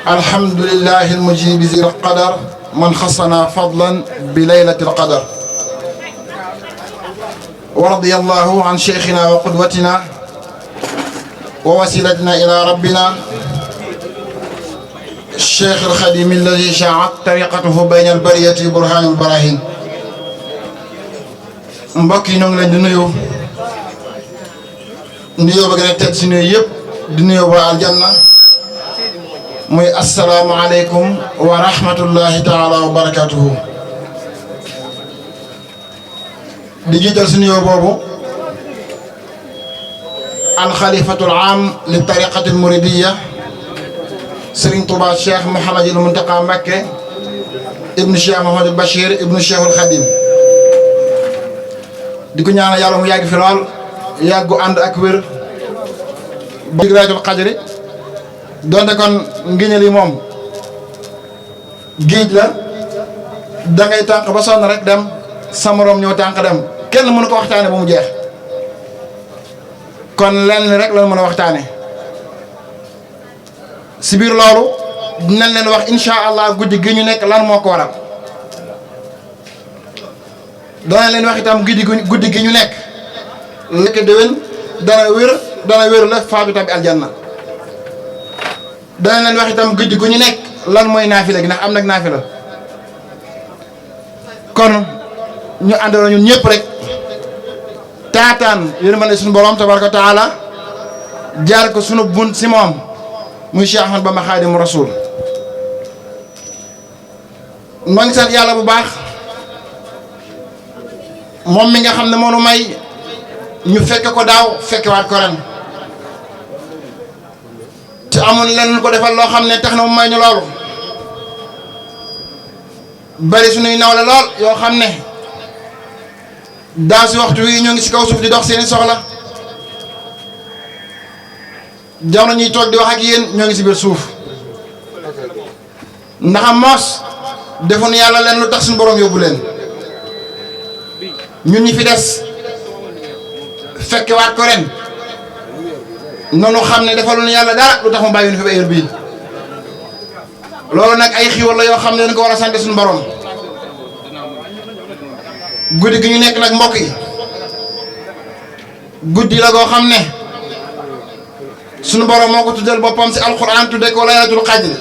الحمد لله المجيب ذي القدر من خصنا فضلا بليلة القدر ورضي الله عن شيخنا وقدوتنا ووسيلتنا إلى ربنا الشيخ الخديم الذي شاعت طريقته بين البرية برهان البراهين mbokk yi ñoo ngi leen di nuyu nuyoo ba gën a tedd si nuyu yëpp di nuyoo ba aljanna muy asalaamualeykum wa rahmatullahi taala wa barakatuhu di jiital si nuyoo boobu alxalifatul aam li tariqatil muridiya Serigne Touba Cheikh Mouhamadul Mountakha Mbacké ibnu Cheikh Mouhamadul Bachir ibnu Cheikhul Khadim di ko ñaanal yàlla mu yàgg fi lool yàggu ànd ak wér ba Laylatul Qadri donte kon ngiñal yi moom géej la dangay tànk ba sonn rek dem sa morom ñëw tànk dem kenn mënu ko waxtaane ba mu jeex kon lenn rek la mën a waxtaane si biir loolu dinañ leen wax insha allah guddi gi ñu nekk lan moo ko waral dana leen wax itam guddi gi ñu nekk lekk déwén dana wér la faatu tabi aljanna dana leen wax itam guddi gu ñu nekk lan mooy naafila gi ndax am nag naafila kon ñu àndaloo ñun ñëpp rek taataan yërmande suñu borom tabaraka wa taala jaar ko sunu bunt si moom muy Cheikh Ahmad Bamba Xaadimu Rasuul maa ngi sant yàlla bu baax moom mi nga xam ne moo nu may ñu fekke ko daaw fekkewaat ko ren te amul lenn lu ko defal loo xam ne tax na mu may ñu loolu bari suñuy nawle lool yoo xam ne daaw si waxtu wi ñoo ngi si kaw suuf di dox seeni soxla jamono ñuy toog di wax ak yéen ñoo ngi si biir suuf ndax am moos defoon yàlla leen lu tax suñu borom yóbbu leen ñun ñi fi des fekkewaat ko ren noonu xam ne defaluñu yàlla dara lu tax mu bàyyi ñu fi ba heure bii loolu nag ay xiwal la yoo xam ne dañ ko war a sant suñu borom guddi gi ñu nekk nag mbokk yi guddi la goo xam ne suñu borom moo ko tuddal boppam si alquran tudde ko laylatul qadri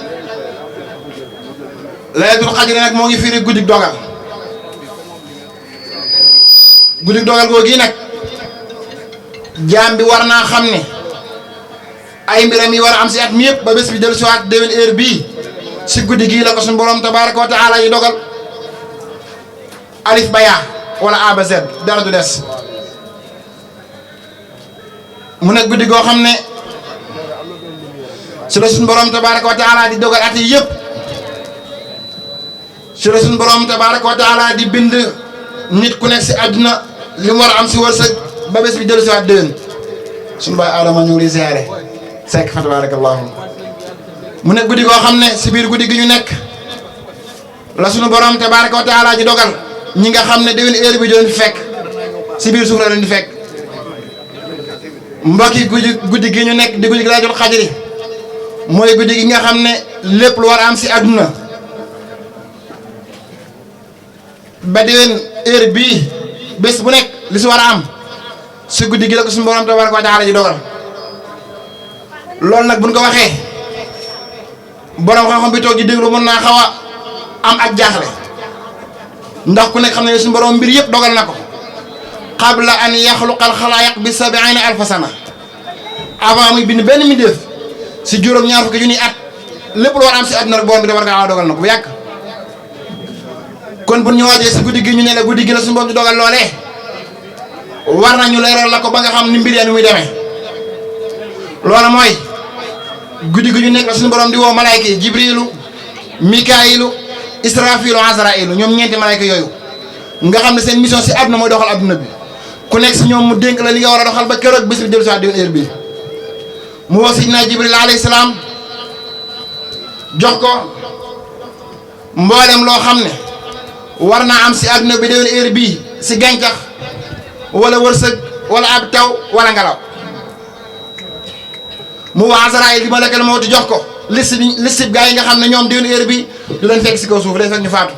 laylatul qadri nag moo ngi firi guddi dogal guddi dogal googu nag jaam bi war naa xam ne ay mbiram yi war a am si at mi yëpp ba bés bi dellu si waat déwén heure bii si guddi gii la ko suñu borom tabaraka wa taala yi dogal alif ba yaa wala A ba Z dara du des mu ne guddi goo xam ne si la suñu borom tabaraka wa taala di dogal at yi yëpp si la suñu borom tabaraka wa taala di bind nit ku nekk si àdduna li mu war a am si wërsëg ba bés bi dellu si waat déwén suñu baay Adama ñu ngi lay ziare sekk fa tabarakallahu mu ne guddi goo xam ne si biir guddi gi ñu nekk la suñu borom tabaraka wa taala di dogal ñi nga xam ne déwén heure bi doon fekk si biir suuf la leen di fekk mbokki guddi gi ñu nekk di guddi gi Laylatul Qadri mooy guddi gi nga xam ne lépp lu war a am si àdduna ba déwén heure bii bés bu nekk li si war a am si guddi gi la ko suñu borom tabaraka wa taala ji dogal loolu nag buñ ko waxee borom xam-xam bi toog di déglu mën naa xaw a am ak jaaxle ndax ku nekk xam ne suñu borom mbir yëpp dogal na ko qabla an yaxluqal xalaayiq bi 70 alfa sana avant muy bind benn mbindeef si juróom-ñaar fukki junni at lépp lu war a am si àdduna rek borom bi dafa war a dogal na ko bu yàgg kon bu ñu waajee si guddi gi ñu ne la guddi gi la suñu borom di dogal loolee war nañu leeral la ko ba nga xam ni mbir ya ni muy demee loolu mooy guddi gi ñu nekk la suñu borom di woo malayka yi jibrilu mikaayilu israfilu azrailu ñoom ñeenti malayka yooyu nga xam ne seen mission si àdduna mooy doxal àdduna bi ku nekk si ñoom mu dénk la li nga war a doxal ba keroog bés bi dellu si waat déwén heure bi mu woo Seydina Jibril alayhi salaam jox ko mboolem loo xam ne war naa am si àdduna bi déwén heure bii si gàncax wala wërsëg wala ab taw wala ngelaw mu waa Azraayil di malakal mawti jox ko liste gaa yi nga xam ne ñoom déwén heure bi du leen fekk si kaw suuf day fekk ñu faatu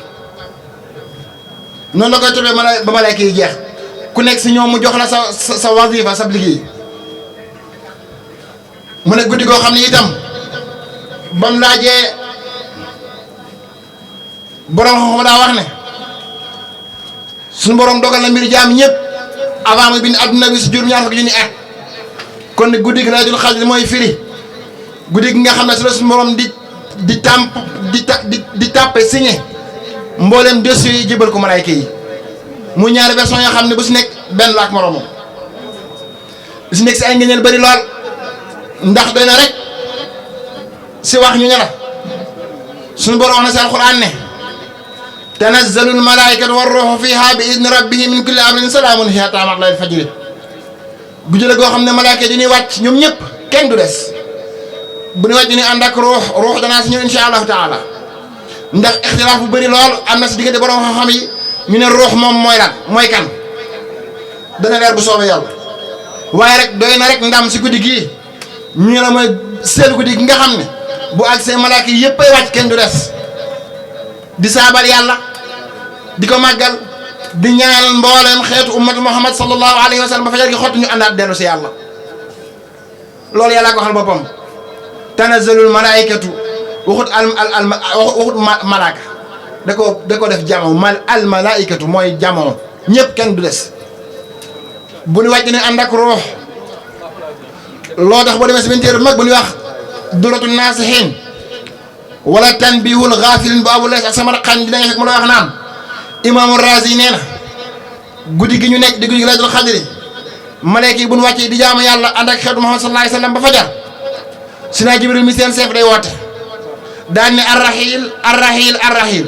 noonu la koy toppee ba malaaka yi jeex ku nekk si ñoom mu jox la sa wazifa sa liggéey mu ne guddi goo xam ne itam bam laajee borom xam-xam daa wax ne suñu borom dogal na mbir jaam ñëpp avant muy bind adduna bi si juróom-ñaar fukki junni at kon ne guddi gi Laylatul Qadr mooy firi guddi gi nga xam ne si la suñu borom di tàppe signé mboolem dossiers yi jébal ko malaayka yi mu ñaari version yoo xam ne bu si nekk benn la ak moromam bu si nekk si ay ngëneel bëri lool ndax doy na rek si wax ñu ne la suñu borom wax na si alquran ne tanazzalul malaayikatu war ruuhu fiihaa bi idni rabbihim min kulli amrin salaamun hiya hattaa matla'il fajri guddi la goo xam ne malaayka yi dañuy wàcc ñoom ñëpp kenn du des bu ñu wàcc dañuy ànd ak ruux danaa si ñëw insha allahu taala ndax ixtilaaf bu bëri lool am na si diggante borom xam-xam yi ñu ne ruux moom mooy lan mooy kan dana leer bu soobee yàlla waaye rek doy na rek ndam si guddi gii ñu ne la mooy seel guddi gi nga xam ne bu àgg see malaayka yi yëpp ay wàcc kenn du des di saabal yàlla di ko màggal di ñaanal mbooleem xeetu ummatu muhammad sallallahu alayhi wa sallam ba fajar gi xott ñu àndaat dellu si yàlla loolu yàlla ko waxal boppam tanazzalul malaikatu waxut waxut malaaka da ko def jamoo al malaikatu mooy jamoo ñëpp kenn du des bu ñu wàcc ne ànd ak ruux loo tax boo demee si benn téere bu mag bu ñuy wax duratu naasihin wala tanbihul gaafilin bu abu lees ak sama xan dina nga fekk mu la wax naan imaamu Razi nee na guddi gi ñu nekk di guddi gi Laylatul Qadri malaaka yi bu ñu wàccee di jaamu yàlla ànd ak xeetu Muhammad sallallahu alayhi wa sallam ba fajar Sina Jibril mi seen chef day woote daan ne arrahil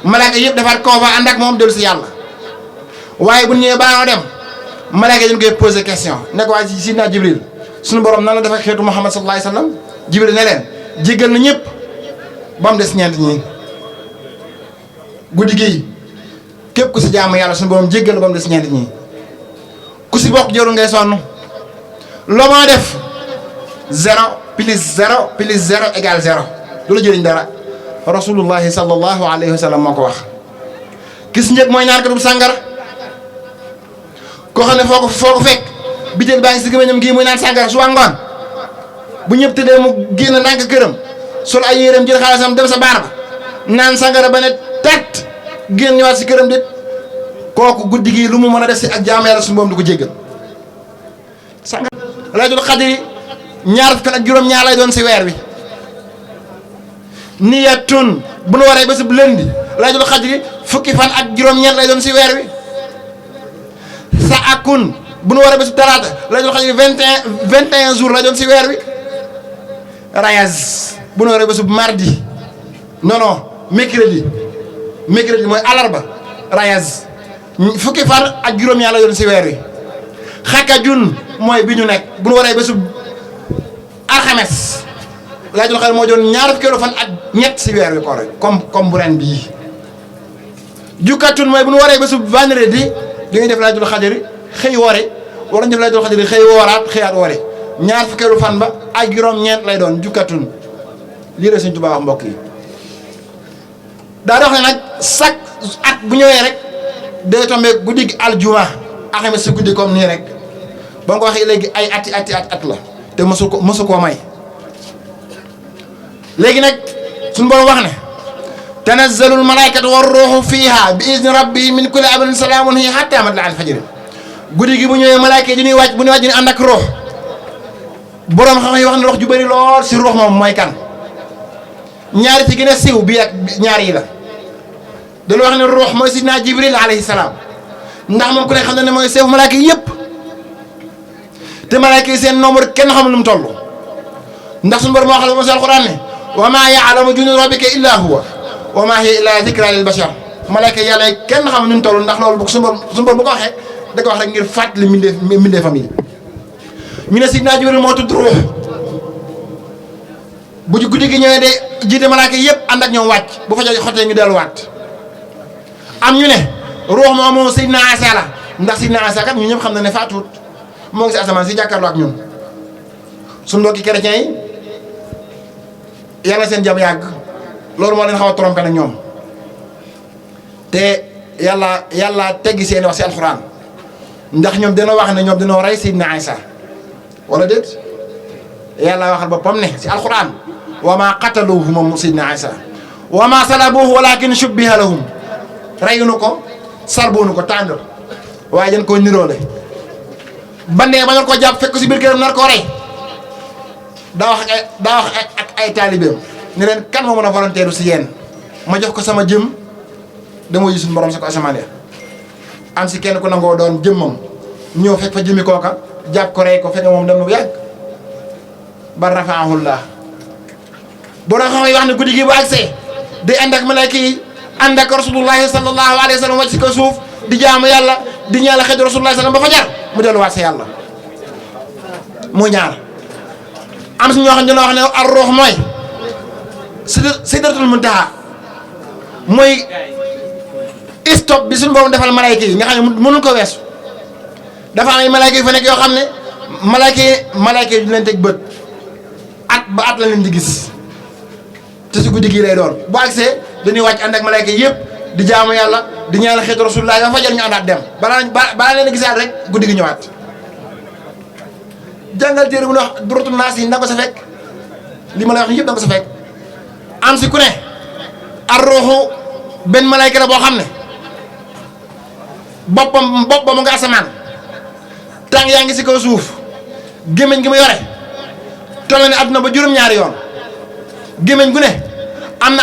malaaka yëpp defaat koo fa ànd ak moom dellu si yàlla waaye bu ñu ñëwee baanoo dem malaaka yi dañ koy posé question ne ko waa Sina Jibril suñu borom nan la def ak xeetu Muhammad sallallahu alayhi wa sallam Jibril ne leen jéggal na ñëpp ba mu des ñeent ñi guddi gii képp ku si jaamu yàlla suñu borom jéggal ba mu des ñeent ñi ku si bokk jëru ngay sonn loo ma def 0 plus 0 plus 0 égale 0 du la jëriñ dara rasulullahi sallallahu alayhi wa sallam moo ko wax. gis njëg mooy naan kat bu sàngara koo xam ne foo ko fekk biteel baa ngi si gémmiñam gii muy naan sàngara su ngoon bu ñëpp tëddee mu génn ndànk këram. sol ay yéreem jël xaalisam dem sa baar ba naan sangara ba ne tat génn ñëwaat si këram de kooku guddi gi lu mu mën a def si ak jaamu yàlla suñu boom du ko jéggal sangara Laylatul Qadri ñaar fukk ak juróom-ñaar lay doon si weer wi niyatun bu nu waree ba si lundi Laylatul Qadri fukki fan ak juróom-ñeent lay doon si weer wi saakun bu nu waree ba si talaata Laylatul Qadri 21 jours lay doon si weer wi rayaz bu nu waree ba sub mardi non mercredi mooy alarba rayaz fukki fan ak juróom-ñaar la yoon si weer wi xakajun mooy bi ñu nekk bu nu waree ba sub alxames Laylatul Qadr moo doon ñaar fukki fan ak ñett si weer wi koor comme bu ren bii jukkatun mooy bu nu waree ba sub vendredi dañuy def Laylatul Qadr xëy woore wala ñu def Laylatul Qadr xëy wooraat xëyaat woore ñaar fukki fan ba ak juróom-ñeent lay doon jukkatun lii la Sëñ Tuubaa wax mbokk yi daa dox ne nag chaque at bu ñëwee rek day tombé guddi gi aljuma alxames si guddi comme nii rek ba nga ko waxee léegi ay at la te mësu koo may léegi nag suñu borom wax ne tanazzalul malaikatu war ruuhu fiiha bi izni rabbihim min kulli amrin salaamun hiya hattaa matla'il fajri guddi gi bu ñëwee malaaka yi di ñuy wàcc bu ñuy wàcc ñu ànd ak ruux borom xam yi wax ne wax ju bëri lool si ruux moom mooy kan ñaari ci gën a siiw bii ak ñaar yi la dañu wax ne ruux mooy sidna Jibril alayhi salaam ndax moom ku ne xam na ne mooy seefu malaaka yi yëpp te malaaka yi seen nombre kenn xamul nu mu toll ndax suñu borom moo xam ne si alquran ne wa maa ya'lamu junuuda rabbika illaa huwa wa maa hiya illaa zikraa lil bashar malaaka yi yàlla kenn xamul nu mu toll ndax loolu suñu borom bu ko waxee da ko wax rek ngir fàttali mbindee famille ñu ne sidna Jibril moo tudd ruux bu guddi gi ñëwee de jiite malaaka yëpp ànd ak ñoom wàcc bu fa xotee ñu delluwaat am ñu ne ruux moomu Seydina Isa la ndax Seydina Isa kat ñu ñëpp xam na ne faatuut moo ngi si asamaan si jàkkaarloo ak ñun suñu mbokki chrétiens yi yàlla seen jàmm yàgg loolu moo leen xaw a trompé nag ñoom te yàlla teggi seeni wax si alxuraan ndax ñoom dina wax ne ñoom dañoo rey Seydina Isa wala déet yàlla waxal boppam ne si alxuraan wa maa qataluuhu moom Seydina Isa wa maa salabuuhu walakin shubbiha lahum reyunu ko sarbuunu ko tàngal waaye dañ koo niroole bandee ba nar koo jàpp fekk si biir këram nar koo rey daa wax ak ay taalibeem ne leen kan moo mën a volontaire si yéen ma jox ko sama jëm dama gis suñu borom sa ko asamaan ya am si kenn ku nangoo doon jëmmam ñëw fekk fa jëmmi kooka jàpp ko rey ko fekk moom dem na bu yàgg ba rafaahullah boo doon xam wax ne guddi gi bu agsee di ànd ak malaaka yi ànd ak rasulullahi sallallahu alayhi wa sallam wàcc si ko suuf di jaamu yàlla di ñaala xeetu rasulullahi sallam ba fa jar mu delluwaat sa yàlla mu ñaar am si ñoo xam ne dina wax ne ar ruux mooy sidratul muntaha mooy stop bi suñu borom defal malayka yi nga xam ne mënul ko weesu dafa am ay malayka yu fa nekk yoo xam ne malayka yi du leen teg bët at ba at la leen di gis te si guddi gii lay doon bu agsee dañuy wàcc ànd ak malayka yëpp di jaamu yàlla di ñaanal xeetu rasulullah ba fajar ñu àndaat dem balaa leen gisaat rek guddi gi ñëwaat jàngal téere bu ñu wax duratul naas yi danga ko sa fekk li ma lay wax ni yëpp danga ko sa fekk am si ku ne ar ruuxu benn malayka la boo xam ne bopp ba mu nga asamaan tàng yaa ngi si kaw suuf gémmiñ gi mu yore toll ne àdduna ba juróom-ñaari yoon gémmiñ gu ne am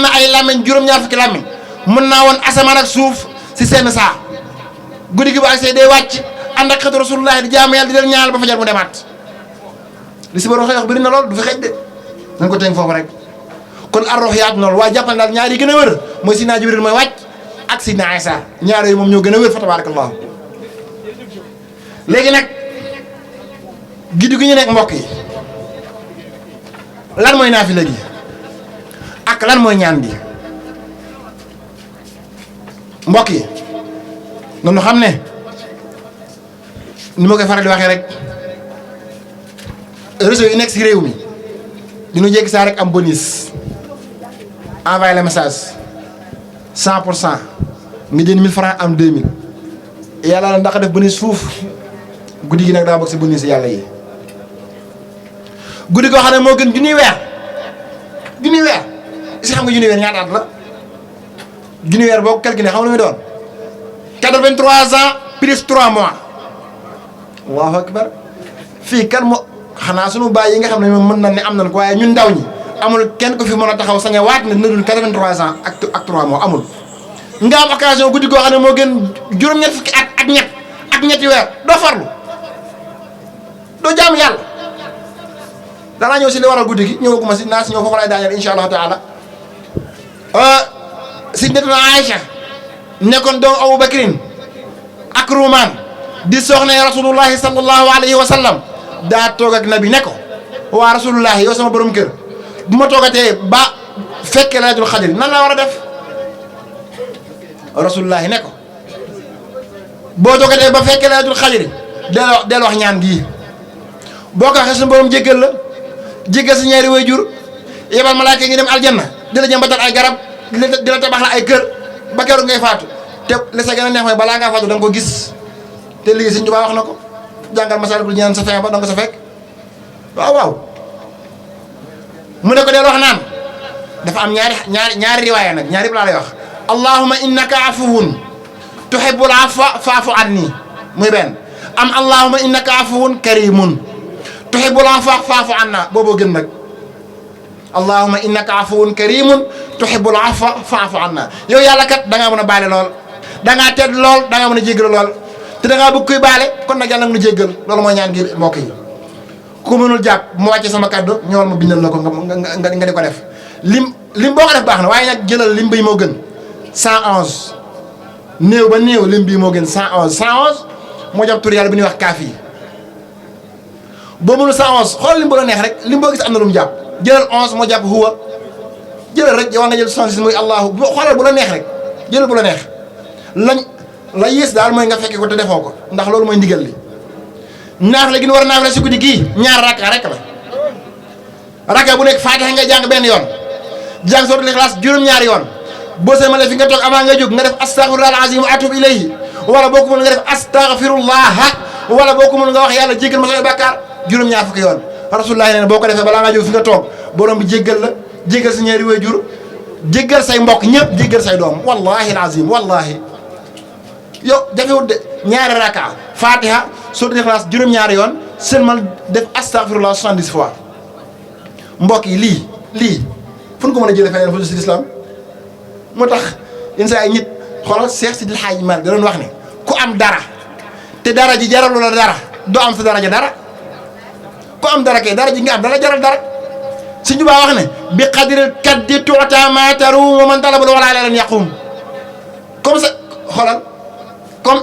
na ay làmmiñ juróom-ñaar fukki làmmiñ mën naa woon asamaan ak suuf si seen saa guddi gi bu agsee day wàcc ànd ak xeetu rasulullah di jaamu yàlla di leen ñaanal ba fajar mu demaat li si borom wax bëri na lool du fi xëj de nañ ko teg foofu rek kon arrox yaatu noonu waaye jàppal daal ñaar yi gën a wër mooy Sidna Jibril mooy wàcc ak Sidna Isa ñaar yooyu moom ñoo gën a wër fa tabarakallah léegi nag guddi gi ñu nekk mbokk yi lan mooy naafila gi ak lan mooy ñaan gi mbokk yi noonu xam ne ni ma koy faral di waxee rek réseau yi nekk si réew mi dinu jéggi saa rek am bonus envoyé le message 100% nga jënd 1000 francs am 2000 yàlla la ndax def bonus fuuf guddi gi nag daa bokk si bonus yàlla yi guddi goo xam ne moo gën junniy weer si xam nga junniy weer ñaata at la junniy weer boo ko calculé xam nga lu muy doon 83 ans plus 3 mois allahu akbar fii kan moo xanaa sunu baay yi nga xam ne moom mën na ne am nañ ko waaye ñun ndaw ñi amul kenn ko fi mën a taxaw sañ a waat ne na dul 83 ans ak 3 mois amul nga am occasion guddi goo xam ne moo gën juróom-ñett fukki at ak ñetti weer doo farlu doo jaamu yàlla danaa ñëw si li waral guddi gi ñëwaguma si naa si ñëw foofu lay daaneel insha allahu taala Sayyidatuna Aïcha nekkoon doom Abu Bakrin ak Ruumaan di soxna rasulullahi sallallahu alayhi wa sallam daa toog ak nabi ne ko waa rasulullahi yow sama borom kër bu ma toogatee ba fekkee laylatul xadri nan laa war a def rasulullahi ne ko boo toogatee ba fekkee laylatul xadri del wax ñaan gii boo ko waxee suñu borom jéggal la jéggal si ñaari waajur yebal malaaka ngi dem aljanna di la jëmbatal ay garab di la tabax la ay kër ba keroog ngay faatu te li sa gën a neex mooy balaa ngaa faatu da nga ko gis te lii Sëñ Tuubaa wax na ko jàngal Masaalikul Jinaan sa fin ba danga ko sa fekk waaw mu ne ko del wax naan dafa am ñaari riwaaya nag ñaari laa lay wax allahumma innaka afuwun tuhibbul afwa fa'fu anni muy benn am allahumma innaka afuwun karimun tuhibbul afwa fa'fu anna booboo gën nag allahumma innaka afuwun karimun tuhibbul afwa fa'fu anna yow yàlla kat da ngaa mën a baale lool da ngaa tedd lool da ngaa mën a jéggal lool te da ngaa bëgg koy baale kon nag yàlla nga nu jéggal loolu mooy ñaan gi mbokk yi ku mënul jàpp mu wàcce sama kaddu ñëwal ma bindal la ko nga di ko def lim boo ko def baax na waaye nag jëlal lim bi moo gën 111 néew ba néew lim bii moo gën 111 moo jàpp tur yàlla bi ñuy wax kaaf yi boo mënul 111 xool lim bu la neex rek lim boo gis am na lu mu jàpp jëlal 11 moo jàpp huwa jëlal rek yow nga jël 66 muy allahu xoolal bu la neex rek jëlal bu la neex la yées daal mooy nga fekke ko te defoo ko ndax loolu mooy ndigal li naafila gi ñu war a naafila si guddi gii ñaar rakka rek la raka bu nekk Faatiha nga jàng benn yoon jàng suratul Ixlaas juróom-ñaari yoon boo sëlmalee fi nga toog avant nga jóg nga def astaghfirullah al-azim wa atubu ilayhi wala boo ko mën nga def astaghfirullah wala boo ko mën nga wax yàlla jéggal ma samay bàkkaar juróom-ñaar fukki yoon rasulullah nee na boo ko defee balaa nga jóg fi nga toog borom bi jéggal la jéggal sa ñaari waajur jéggal say mbokk ñëpp jéggal say doom wallahi al-azim wallahi yow jafewut de ñaari raka Fatiha suratul Ixlaas juróom-ñaari yoon sëlmal def astaghfirullah 70 fois mbokk yi lii fu ñu ko mën a jëlee feneen fu si islam moo tax yenn saa ay nit xoolal Seex Sidil Haaji Maalik da doon wax ne ku am dara te dara ji jaralu la dara doo am sa dara ja dara ku am dara kay dara ji nga am dala jaral dara Sëñ Tuubaa wax ne bi qadril kaddi tuuta ma tarum wa man talabul wala lan yaqum comme ça xoolal comme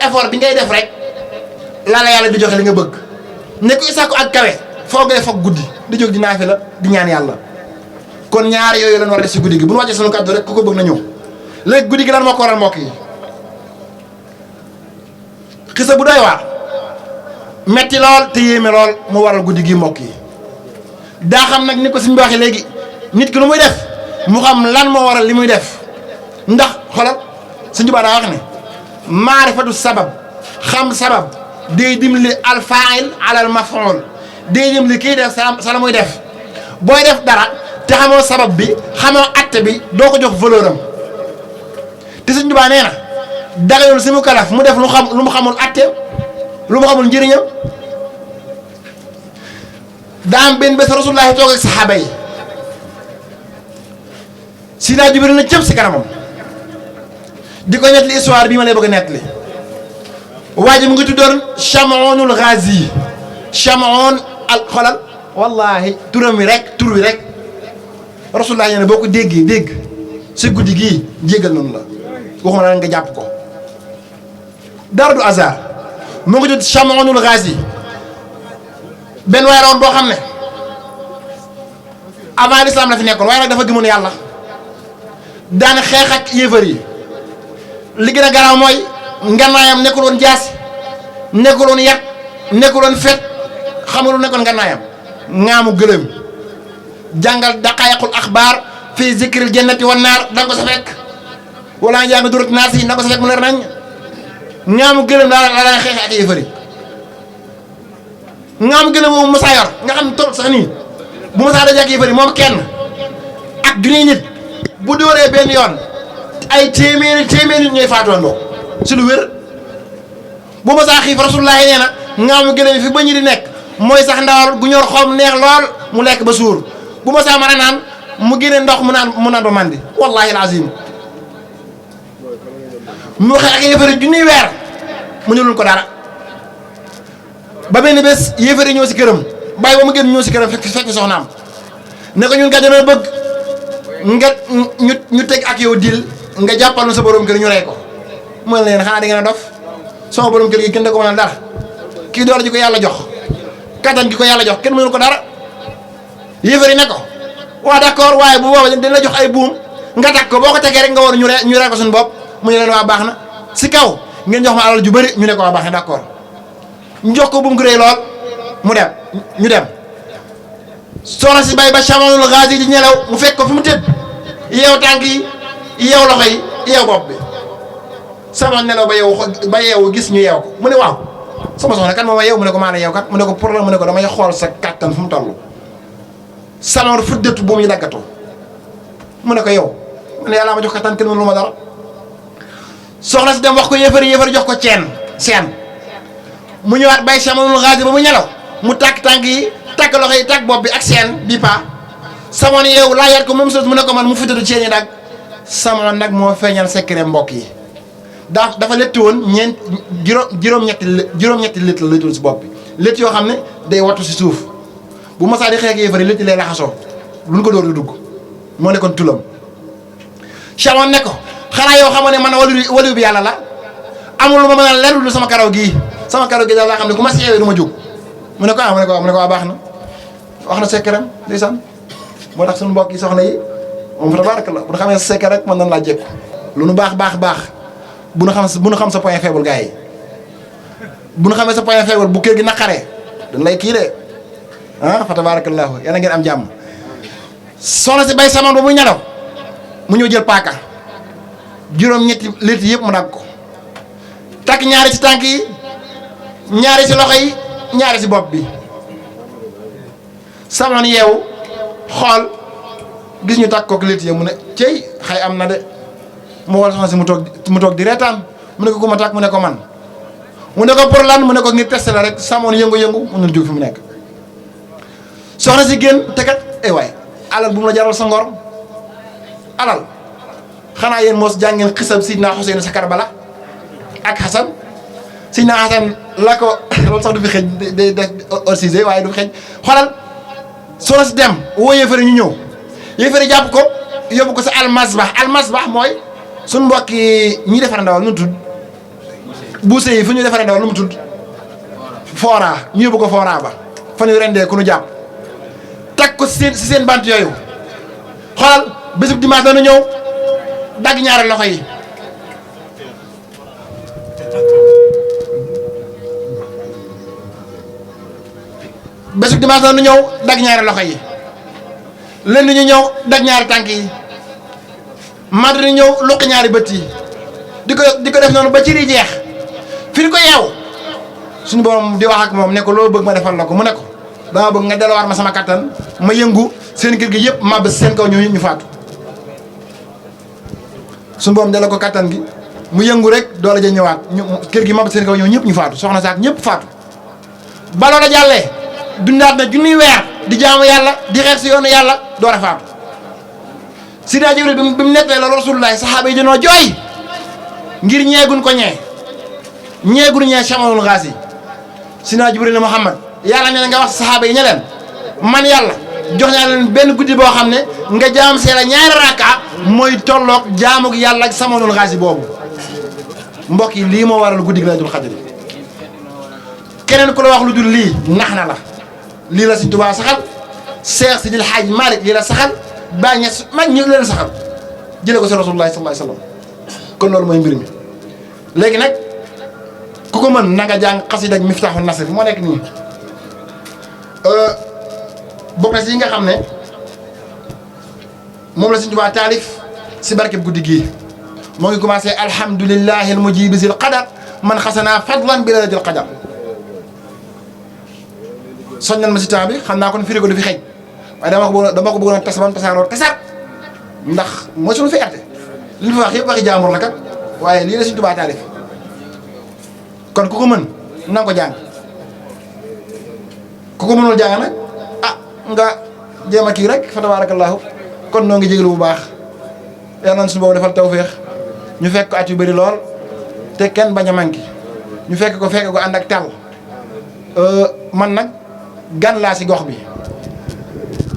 effort bi ngay def rek la yàlla di joxe li nga bëgg ne ko isaako ak kawe foo ngay foog guddi di jóg di naafi la di ñaan yàlla kon ñaar yooyu lañ war a def si guddi gi bu ñu wàccee sunu kàddu rek ku ko bëgg na ñëw léegi guddi gi lan moo ko waral mbokk yi xisa bu doy waar metti lool te yéeme lool mu waral guddi gi mbokk yi daa xam nag ni ko suñu waxee léegi nit ki lu muy def mu xam lan moo waral li muy def ndax xoolal suñu baa daa wax ne maarifatu sabab xam sabab day dimbali al faa'il ala al maf'ul day dimbali kii def sa la muy def booy def dara te xamoo sabab bi xamoo atte bi doo ko jox valeur am te Sëñ Tuubaa nee na daganul si mu kalaf mu def lu mu xamul atte lu mu xamul njëriñam daa am benn bés Rasulullaahi toog ak saxaaba yi Sidina Jibril na cëpp si kanamam di ko nettali histoire bii ma lay bëgg a nettali waa ji mu ngi tuddoon Chamounul Ghazi Chamoun al xolal wallaahi tur wi rek Rasulullah nee na boo ko dégg si guddi gii jéggal noonu la waxuma la nga jàpp ko dara du hasard mu ngi tudd Chamounul Ghazi benn waaye roon boo xam ne avant l'islam la fi nekkoon waaye nag dafa gëmoon yàlla daan xeex ak yéefar yi li gën a garaaw mooy ngannaayam nekkul woon jaasi nekkul woon yat nekkul woon fet xamul nekkoon ngannaayam ŋaamu gëlëm jàngal daqaayiqul axbaar fii zikril jannati wan naar da nga ko sa fekk wala jàng durat naas yi da nga ko sa fekk mu leer nañ ŋaamu gëlëm daal la daan xeex ak yéefar yi ŋaamu gëlëm boobu Musaa yor nga xam ne toll sax nii bu Musaa dajee ak yéefar yi moom kenn ak junniy nit bu dóoree benn yoon ay téeméeri nit ñooy faatoondoo si lu wér bu Musaa xiif Rasulullaahi nee na ŋaamu gëlëm fi ba ñu di nekk mooy sax ndawal gu ñor xom neex lool mu lekk ba suur bu Musaa mën a naan mu génne ndox mu naan ba mandi wallaahi alazim mu xeex ak yéefari junniy weer mu ñëwul ko dara ba benn bés yéefari ñëw si këram bàyyi ba mu génn ñëw si këram fekk soxnaam ne ko ñun kat dana bëgg nga ñu teg ak yow dil nga jàppal na sa borom kër ñu rey ko mu ne leen xanaa da ngeen a dof sama borom kër gi kenn da ko mënal dara kii door ji ko yàlla jox kattan gi ko yàlla jox kenn mënul ko dara yéefari ne ko waaw d'accord waaye bu booba dañ la jox ay buum nga teg ko boo ko tegee rek nga war ñu rey ko suñu bopp mu ne leen waa baax na si kaw ngeen jox ma alal ju bëri ñu ne ko waa baax na d'accord ñu jox ko buum gu rëy lool mu dem ñu dem soxna si bay ba Chamounul Ghazi di ñelaw mu fekk ko fi mu tëdd yeew tànk yi yeew loxo yi yeew bopp bi sama nelaw ba yeewu gis ñu yeew ko mu ne waaw sama soxna kan moo ma yeew mu ne ko maa la yeew kat mu ne ko problème mu ne ko damay xool sa kattan fu mu toll sama fu dëttu bu muy daggatoo mu ne ko yow mu ne yàlla ma jox kattan kenn mënu ma dara soxna si dem wax ko yéefari jox ko seen mu ñëwaat bay Chamounul Ghazi ba mu ñelaw mu tàkk tànk yi tàkk loxo yi tàkk bopp bi ak seen bii paa samoon yeewu laajaat ko même chose mu ne ko man mu fuddatu ceen yi dag samoon nag moo feeñal secret mbokk yi dafa létti woon juróom-ñetti létt la léttoon si bopp bi létt yoo xam ne day wattu si suuf bu masaa di xeex yéefari létt lay laxasoo lu ñu ko door di dugg moo nekkoon tulam Chamoun ne ko xanaa yow xamoo ne man waliyu bi yàlla la amul lu ma mën a lenn lu sama karaw gii daal laa xam ne ku ma si yeewee du ma jóg mu ne ko mu ne ko waa baax na wax na sekkeram ndeysaan moo tax suñu mbokk yi soxna yi moom fa tabarakallah bu ñu xamee sa sekker rek mën nañ laa jékku lu nu baax bu nu xam sa point faible gars yi bu nu xamee sa point faible bu kër gi naqaree dañ lay kii de ah fa tabarakallahu yàlla ngeen am jàmm. soxna si bay samoon ba muy ñelaw mu ñëw jël paaka juróom-ñetti litre yëpp mu dagg ko takk ñaari ci tànk yi ñaari ci loxo yi ñaari ci bopp bi. samoon yeewu xool gis ñu takk kook litre yi mu ne cey xay am na de mu wol soxna si mu toog di reetaan mu ne ko ku ma takk mu ne ko man mu ne ko pour lan mu ne ko ngir testé la rek samoon yëngu-yëngu mu ne jóg fi mu nekk. soxna si génn te kat waay alal bu mu la jaral sa ngor alal xanaa yéen moos jàngeen xisab Sidna Xuseyn sa Karbala ak Xasan Sidna Xasan la ko loolu sax du fi xëj day def orsisé waaye du fi xëj xoolal soxna si dem woo yéefari ñu ñëw yéefari jàpp ko yóbbu ko sa almasbax mooy suñ mbokki ñi defar ndawal nu mu tudd buuse yi fu ñuy defaree ndawal nu mu tudd foora ñu yóbbu ko foora ba fa ñu rendee ku nu jàpp teg ko si seen bant yooyu xoolal bésub dimanche dana ñëw dagg ñaari loxo yi bésub dimanche dana ñëw dagg ñaari loxo yi lënd ñu ñëw dagg ñaari tànk yi mardi ñëw luqi ñaari bët yi di ko def noonu ba ci ri jeex fi ñu ko yeew suñu borom di wax ak moom ne ko loo bëgg ma defal la ko mu ne ko dama bëgg nga delluwaat ma sama kattan ma yëngu seen kër gi yëpp ma bés seen kaw ñu faatu suñu borom delloo ko kattan gi mu yëngu rek doole ja ñëwaat ñu kër gi ma bés seen kaw ñëw ñëpp ñu faatu soxna saak ñëpp faatu ba loola jàllee dundaat na junniy weer di jaamu yàlla di xeex si yoonu yàlla door a faatu Sidna Jibril bi mu nettee loolu Rasulullah saxaaba yi dañoo jooy ngir ñeegun ko ñeegun ñee Chamalul Ghazi Sidna Jibril ne Muhammad yàlla nee na nga wax saxaaba yi ña leen man yàlla jox naa leen benn guddi boo xam ne nga jaam see la ñaari rakka mooy tolloog jaamug yàlla ak Chamalul Ghazi boobu mbokk yi lii moo waral guddi gi Laylatul Qadr keneen ku la wax lu dul lii nax na la lii la Sëñ Tuubaa saxal Seex Sidil Haaj Maalik lii la saxal Baay Ñas mag ñi leen saxal jëlee ko si Rasulullah sallallahu alayhi wa sallam kon loolu mooy mbir mi léegi nag ku ko mën na nga jàng xasida ak Miftaaxu Nasr moo nekk nii bokk na si yi nga xam ne moom la Sëñ Tuubaa taalif si barkeb guddi gii moo ngi commencé alhamdulillahi almujibi zil qadar man xasanaa fadlan bi laylatil qadar soññal ma si temps bi xam naa kon firi ko du fi xëj waaye dama ko bëggoon a tas ba mu tasaaroo tasaat ndax mooy suñu fierté li ñu fa wax yëpp waxi jaambur la kat waaye lii la Sëñ Tuubaa taalif kon ku ko mën na nga ko jàng ku ko mënul jàng nag ah nga jéem a kii rek fa tabaarakallaahu kon noo ngi jégalu bu baax yal na suñu boobu defal tawféex ñu fekk ko at yu bëri lool te kenn bañ a manqué ñu fekk ko ànd ak tal man nag gan laa si gox bi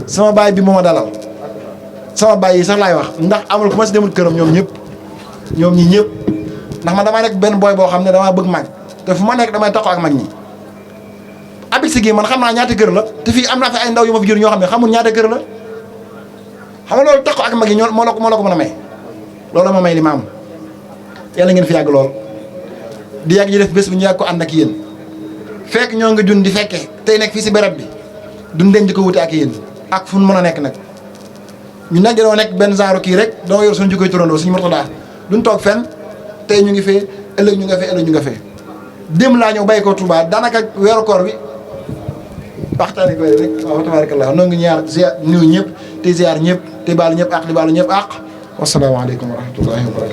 sama baay bi moo ma dalal sama baay yi sax laay wax ndax amul ku ma si demul këram ñoom ñi ñëpp ndax man damaa nekk benn booy boo xam ne damaa bëgg mag te fu ma nekk damay taxaw ak mag ñi. abit si gii man xam naa ñaata kër la te fii am naa fi ay ndaw yu ma fi jur ñoo xam ne xamul ñaata kër la xam nga loolu taxaw ak mag yi moo la ko mën a may loolu ma may li ma am yàlla ngeen fi yàgg lool di yàgg ji def bés bu ñu yàgg ko ànd ak yéen fekk ñoo ngi dund di fekkee tey nekk fii si béréb bi duñ denc ko wute ak yéen ak fu mu mën a nekk nag ñu nag dañoo nekk benn genre kii rek doo yor suñu jikkoy turandoo suñu Murtada duñ toog fenn tey ñu ngi fee ëllëg ñu nga fee ëllëg ñu nga fee démb laa ñëw bàyyi ko Touba daanaka weeru koor bi waxtaanee koy rek waaw tabaarakallah noo ngi ñaar ziar nuyu ñëpp te ziar ñëpp te baalu ñëpp àq di baalu ñëpp àq wasalaamaaleykum wa rahmatullahi wa barakatu